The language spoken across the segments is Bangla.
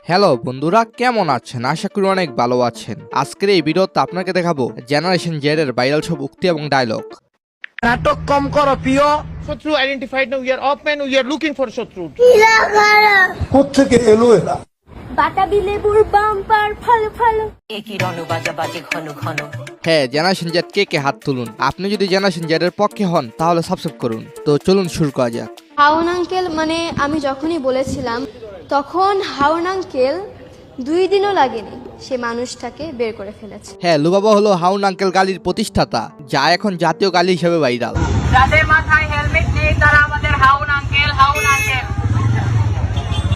হ্যালো বন্ধুরা, কেমন আছেন? আশা করি অনেক ভালো আছেন। আজকের এই ভিডিওতে আপনাকে দেখাবো জেনারেশন জেড এর ভাইরাল সব উক্তি এবং ডায়লগ। নাটক কম করো প্রিয়। শত্রু আইডেন্টিফাইড নাও, উই আর অপম্যান, উই আর লুকিং ফর শত্রু। কোত্থেকে এলো এরা? বাতাবি লেবুর বাম্পার ফালো ফালো। একই রণ বাজা বাজে ঘন ঘন। হ্যাঁ, জেনারেশন জেড কে হাত তুলুন। আপনি যদি জেনারেশন জেড এর পক্ষে হন তাহলে সাবস্ক্রাইব করুন। তো চলুন শুরু করা যাক। হাউন আঙ্কেল মানে আমি যখনই বলেছিলাম তখন হাউন আঙ্কেল 2 দিনও লাগেনি সে মানুষটাকে বের করে ফেলেছে। হ্যাঁ, লুবাবা হলো হাউন আঙ্কেল গালির প্রতিষ্ঠাতা, যা এখন জাতীয় গালি হিসেবে ভাইরাল। যাদের মাথায় হেলমেট নেই তারা আমাদের হাউন আঙ্কেল, হাউন আঙ্কেল।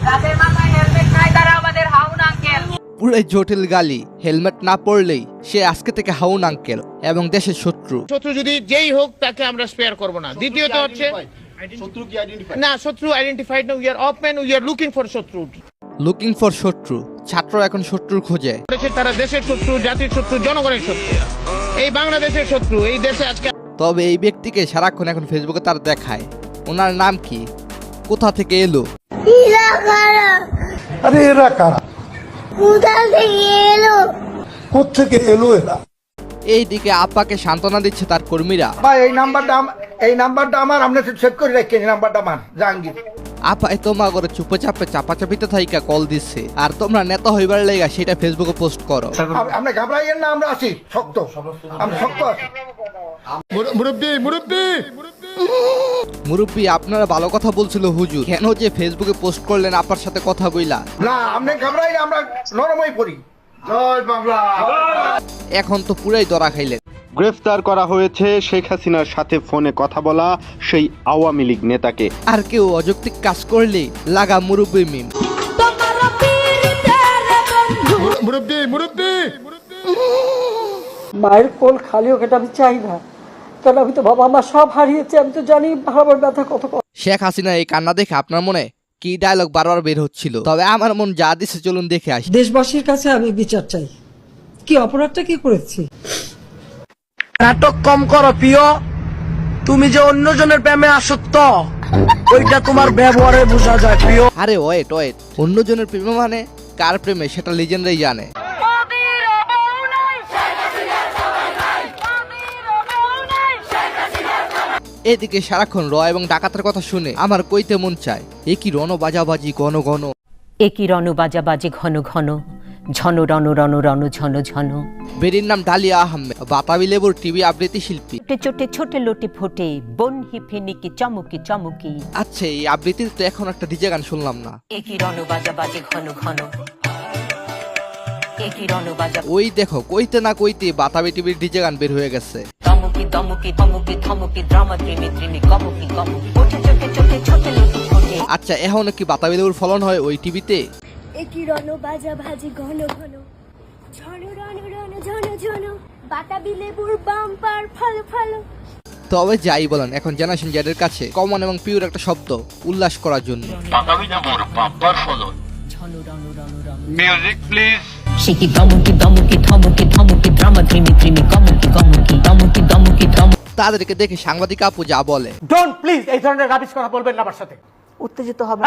যাদের মাথায় হেলমেট নাই তারা আমাদের হাউন আঙ্কেল। পুরো জটিল গালি। হেলমেট না পরলেই সে আজকে থেকে হাউন আঙ্কেল এবং দেশের শত্রু। শত্রু যদি যেই হোক তাকে আমরা স্পেয়ার করব না। দ্বিতীয়ত হচ্ছে শত্রু কি আইডেন্টিফাই? না, শত্রু আইডেন্টিফাইড নাও, উই আর অপম্যান, উই আর লুকিং ফর শত্রু। লুকিং ফর শত্রু। ছাত্র এখন শত্রুর খোঁজে। তারা দেশের শত্রু, জাতির শত্রু, জনগণের শত্রু, এই বাংলাদেশের শত্রু। এই দেশে আজকে তবে এই ব্যক্তিকে সারাক্ষণ এখন ফেসবুকে তার দেখায়। ওনার নাম কি? কোথা থেকে এলো? আরে এরা কারা? কোথা থেকে এলো? কোত্থেকে এলো এরা? এইদিকে আপাকে সান্ত্বনা দিচ্ছে তার কর্মীরা। ভাই এই নাম্বারটা আমার আপনি সেভ করে রাখেন। এই নাম্বারটা আমার জাহাঙ্গীর। আপা তোমা করে চুপে চাপে চাপাচাপিতে থাইকা কল দিচ্ছে, আর তোমরা নেতা হইবার লেগা সেটা ফেসবুকে পোস্ট করো। আপনি ঘাবড়াইয়েন না, আমরা আছি শক্ত, আমি শক্ত আছি। মুরব্বী, আপনারা ভালো কথা বলছিল হুজুর, কেন যে ফেসবুকে পোস্ট করলেন আপার সাথে কথা বইলা? না আপনি ঘাবড়াই না, আমরা নরমই পড়ি। জয় বাংলা। এখন তো পুরাই ধরা খাইলেন। গ্রেফতার করা হয়েছে শেখ হাসিনার সাথে ফোনে কথা বলা সেই আওয়ামী লীগ নেতাকে। আর কেউ অযৌক্তিক কাজ করলে লাগা মুরব্বী মিম। মায়ের কোল খালি হোক এটা আমি চাই না, কারণ আমি তো বাবা আমার সব হারিয়েছি। আমি তো জানি আমার ব্যথা কত। শেখ হাসিনা এই কান্না দেখে আপনার মনে কি ডায়লগ বারবার বের হচ্ছিল? তবে আমার মন যা দিছে চলুন দেখে আসি। দেশবাসীর কাছে আমি বিচার চাই। কি অপরাধটা কি করেছি? নাটক কম করো প্রিয়। তুমি যে অন্যজনের প্রেমে আসক্ত, ওইটা তোমার ব্যবহারে বোঝা যায় প্রিয়। আরে ওয়েট, অন্যজনের প্রেমে মানে কার প্রেমে সেটা লিজেন্ডরাই জানে। এদিকে সারাক্ষণ র এবং ডাকাতের কথা শুনে আমার কইতে মন চায়, এ কি রণ বাজাবাজি ঘন ঘন। একই রণ বাজা বাজে ঘন ঘন। ঝন রণ রণ রণ ঝন ঝন। বেরির নাম ডালিয়া আহমেদ, বাতাবি লেবুর টিভি আবৃত্তি শিল্পী। ছোটে ছোটে ছোটে লোটে ফোটে বন হিফিনিকি চমকি চমকি। আচ্ছা, এই আবৃত্তির তো এখন একটা ডিজে গান শুনলাম না। একই রণ বাজা বাজে ঘন ঘন। একই রণ বাজা। ওই দেখো, কইতে না কইতে বাতাবি টিভির ডিজে গান বের হয়ে গেছে। দমকি দমকি থমকি থমকি ড্রামা ত্রিমি ত্রিমি কমকি কমকি। ছোটে ছোটে ছোটে ছোটে লোটে ফোটে। আচ্ছা, এখন কি বাতাবি লেবুর ফলন হয় ওই টিভিতে? একই রণ বাজা ভাজি ঘন ঘন। ঝন রণ রণ ঝন ঝন। বাতাবি লেবুর বাম্পার ফালো ফালো। তবে যাই বলেন, এখন জেনারেশন জেড এর কাছে কমন এবং পিওর একটা শব্দ উল্লাস করার জন্য। ঝন রণ রণ রণ। সে কি দমকি দমকি থমকি থমকি ড্রামা ত্রিমি ত্রিমি কমকি কমকি। দমকি দমকি দম। তাদেরকে দেখে সাংবাদিক আপু যা বলে, ডোন্ট প্লিজ এই ধরনের রাবিশ কথা বলবেন না আমার সাথে। উত্তেজিত হবে।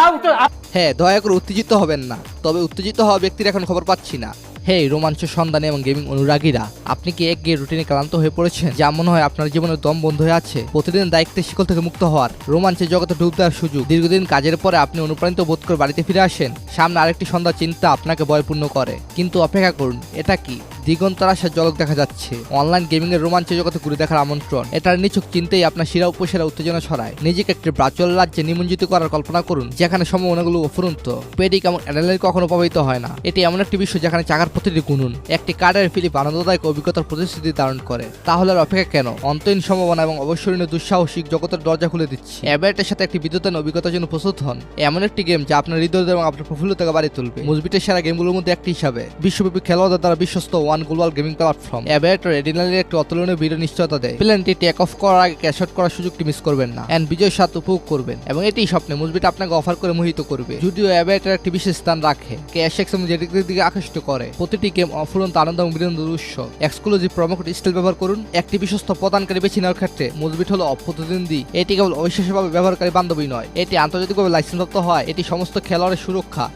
হ্যাঁ দয়া করে উত্তেজিত হবেন না। তবে উত্তেজিত হওয়া ব্যক্তির এখন খবর পাচ্ছি না। হে রোমাঞ্চ সন্ধানে এবং গেমিং অনুরাগীরা, আপনি কি একঘেয়ে রুটিনে ক্লান্ত হয়ে পড়েছেন? যা মনে হয় আপনার জীবনের দম বন্ধ হয়ে আছে? প্রতিদিন দায়িত্বের শিকল থেকে মুক্ত হওয়ার, রোমাঞ্চের জগতে ডুব দেওয়ার সুযোগ। দীর্ঘদিন কাজের পরে আপনি অনুপ্রাণিত বোধ করে বাড়িতে ফিরে আসেন, সামনে আরেকটি সন্ধ্যা চিন্তা আপনাকে ভয়পূর্ণ করে। কিন্তু অপেক্ষা করুন, এটা কি? দিগন্তরাশার জলক দেখা যাচ্ছে। অনলাইন গেমিং এর রোমাঞ্চের জগতে ঘুরে দেখার আমন্ত্রণ। এটার নিছক চিন্তাই আপনার শিরা উপশিরা উত্তেজনা ছড়ায়। নিজেকে একটি প্রাচল রাজ্যে নিমজ্জিত করার কল্পনা করুন, যেখানে সম্ভাবনাগুলো অফুরন্ত। পেডিক এবং অ্যাড্রেনালিন কখনো প্রভাবিত হয় না। এটি এমন একটি বিশ্ব যেখানে চাকার প্রতিটি গুণুন একটি কার্ডের ফিলিপ আনন্দদায়ক অভিজ্ঞতার প্রতিশ্রুতি ধারণ করে। তাহলে আর অপেক্ষা কেন? অন্তহীন সম্ভাবনা এবং অবসরণীয় দুঃসাহসিক জগতের দরজা খুলে দিচ্ছে। অ্যাবারেটের সাথে একটি বিদ্যুতান অভিজ্ঞতার জন্য প্রস্তুত হন। এমন একটি গেম যা আপনার হৃদয় এবং আপনার প্রফুল্লতাকে বাড়িয়ে তুলবে। মুজবিটের সেরা গেমগুলোর মধ্যে একটি হিসাবে বিশ্বব্যাপী খেলোয়াড়দের দ্বারা বিশ্বস্ত ওয়ান গ্লোবাল গেমিং প্ল্যাটফর্ম। অ্যাবারেটর অ্যাড্রেনালিনের একটি অতুলনীয় ভিডিও নিশ্চয়তা দেয়। প্লেনটি টেক অফ করার আগে ক্যাশ আউট করার সুযোগটি মিস করবেন না, এন্ড বিজয় স্বাদ উপভোগ করবেন। এবং এটি স্বপ্নে মুজবিট আপনাকে অফার করে মোহিত করবে। যদিও অ্যাবারেটর একটি বিশেষ স্থান রাখে, ক্যাশ এক্স এবং জেডিকের দিকে আকৃষ্ট করে। প্রতিটি গেম অফুরন্ত আনন্দ এবং বিনোদনের উৎস। এক্সক্লুসিভ প্রোমো কোড স্টাইল ব্যবহার করুন। একটি বিশ্বস্ত প্রদানকারী বেছে নেওয়ার ক্ষেত্রে মুজবিট হলো অপ্রতিদ্বন্দ্বী। এটি কেবল অবিশ্বাস্যভাবে ব্যবহারকারী বান্ধবী নয়, এটি আন্তর্জাতিকভাবে লাইসেন্সপ্রাপ্ত হয়। এটি সমস্ত খেলোয়াড়ের সুরক্ষা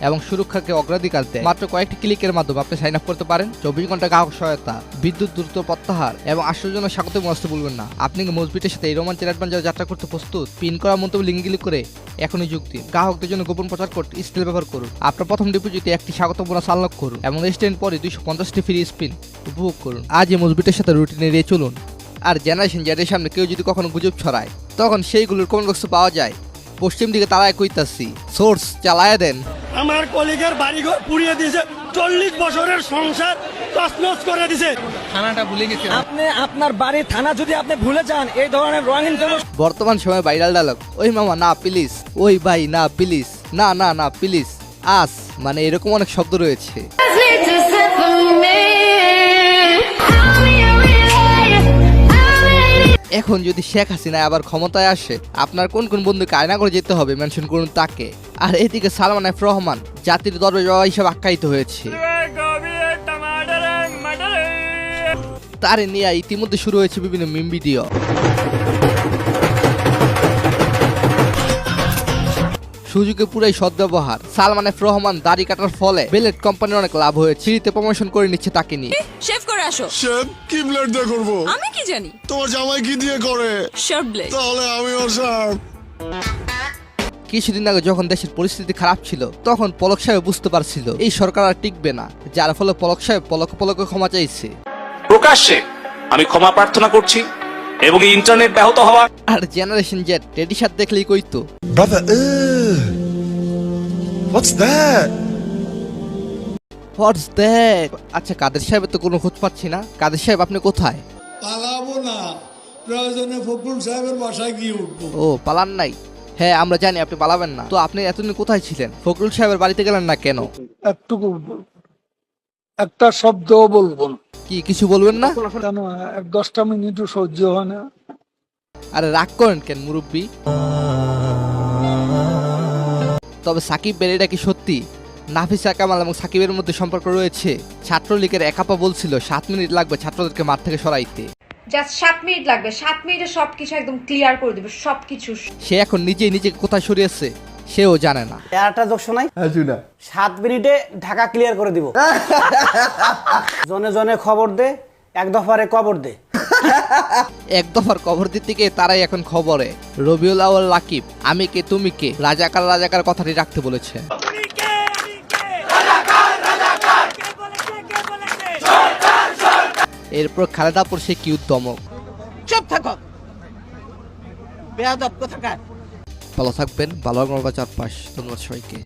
এবং সুরক্ষাকে অগ্রাধিকার দেয়। মাত্র কয়েকটি ক্লিকের মাধ্যমে আপনি সাইন আপ করতে পারেন। 24 ঘন্টা গ্রাহক সহায়তা, বিদ্যুৎ দ্রুত প্রত্যাহার এবং আশ্চর্যজনক স্বাগত আসতে বলবেন না। আপনি কি মজবিটের সাথে এই রোমাঞ্চের অ্যাডভেঞ্চার যাত্রা করতে প্রস্তুত? পিন করা মন্তব্য লিঙ্ক ক্লিক করে এখনই যোগ দিন। গ্রাহকদের জন্য গোপন প্রচার কোড স্টিল ব্যবহার করুন। আপনার প্রথম ডিপোজিটে একটি স্বাগত বোনাস আনলক করুন এবং রেজিস্ট্রেশন পরে 250টি ফ্রি স্পিন উপভোগ করুন। আজ এই মজবিটের সাথে রুটিন এড়িয়ে চলুন। আর জেনারেশন জেডের সামনে কেউ যদি কখনো গুজব ছড়ায়, তখন সেইগুলোর কমেন্ট বক্সে পাওয়া যায়। পশ্চিম দিকে তারাই কইতাছি, সোর্স চালায় দেন। আমার কলিগের বাড়িঘর পুড়িয়ে দিয়েছে, 40 বছরের সংসার তছনছ করে দিয়েছে। থানাটা ভুলে গেছে আপনি আপনার বাড়ির থানা যদি আপনি ভুলে যান, এই ধরনের রঙিন কোনো বর্তমান সময় ভাইরাল ডায়লগ, ওই মামা না প্লিজ, ওই ভাই না প্লিজ, না না না প্লিজ, আস, মানে এরকম অনেক শব্দ রয়েছে। এখন যদি শেখ হাসিনা আবার ক্ষমতায় আসে, আপনার কোন কোন বন্ধুকে আয়না করে যেতে হবে মেনশন করুন তাকে। আর এদিকে সালমান এফ রহমান জাতির দরজা হিসেবে আখ্যায়িত হয়েছে। তারে নিয়ে ইতিমধ্যে শুরু হয়েছে বিভিন্ন মিম ভিডিও। সুযোগে পুরাই সদ্ব্যবহার। সালমান এফ রহমান দাড়ি কাটার ফলে বেলেট কোম্পানির অনেক লাভ হয়েছে। ফ্রিতে প্রমোশন করে নিচ্ছে তাকে নিয়ে। শেভ করে আসো। শেফ কি ব্লেড দিয়ে করবো? আমি কি জানি? তোমার জামাই কি দিয়ে করে? Sharp blade. তাহলে আমিও শার্প। কিছুদিন আগে যখন দেশের পরিস্থিতি খারাপ ছিল, তখন পলক সাহেব বুঝতে পারছিল এই সরকার আর টিকবে না, যার ফলে পলক সাহেব পলকে ক্ষমা চাইছে। প্রকাশ্যে আমি ক্ষমা প্রার্থনা করছি এবং ইন্টারনেট ব্যাহত হওয়া। আর জেনারেশন জেড টেডি শার্ট দেখলেই কইতো, Brother, what's that? What's that? আচ্ছা, কাদের সাহেবের তো কোনো খোঁজ পাচ্ছি না। কাদের সাহেব আপনি কোথায়? পালাবো না, প্রয়োজনে ফখরুল সাহেবের বাসায় গিয়ে উঠবো। ও, পালান নাই? হ্যাঁ, আমরা জানি আপনি পালাবেন না। তো আপনি এতদিন কোথায় ছিলেন? ফখরুল সাহেবের বাড়িতে গেলেন না কেন? একটুকু একটা শব্দও বলবো না। কি কিছু বলবেন না? কেন 10টা মিনিটও সহ্য হয় না? আরে রাগ করেন কেন মুরব্বী? তবে সাকিবের এটা কি সত্যি? নাফিসা কামাল এবং সাকিবের মধ্যে সম্পর্ক রয়েছে? ছাত্রলীগের একাপা বলছিল 7 মিনিট লাগবে ছাত্রদেরকে মাঠ থেকে সরাইতে। জাস্ট 7 মিনিট লাগবে। 7 মিনিটে সবকিছু একদম ক্লিয়ার করে দেবে, সবকিছু। সে এখন নিজেই নিজেকে কোথায় সরিয়েছে সেও জানে না। একটা যোগ শোনাই। 7 মিনিটে ঢাকা ক্লিয়ার করে দিব। জনে জনে খবর দে, এক দফারে কবর দে। এক দফার কবর দিতে গিয়ে তারাই এখন খবরে। রবিউল আউয়াল রাকিব আমি কে তুমি কে রাজাকার কথাটি রাখতে বলেছে। এরপর খালেদাপুর সে কি উদ্যমক। চুপ থাকো বেয়াদব কোথাকার। ভালো থাকবেন, ভালো চারপাশ। ধন্যবাদ সবাইকে।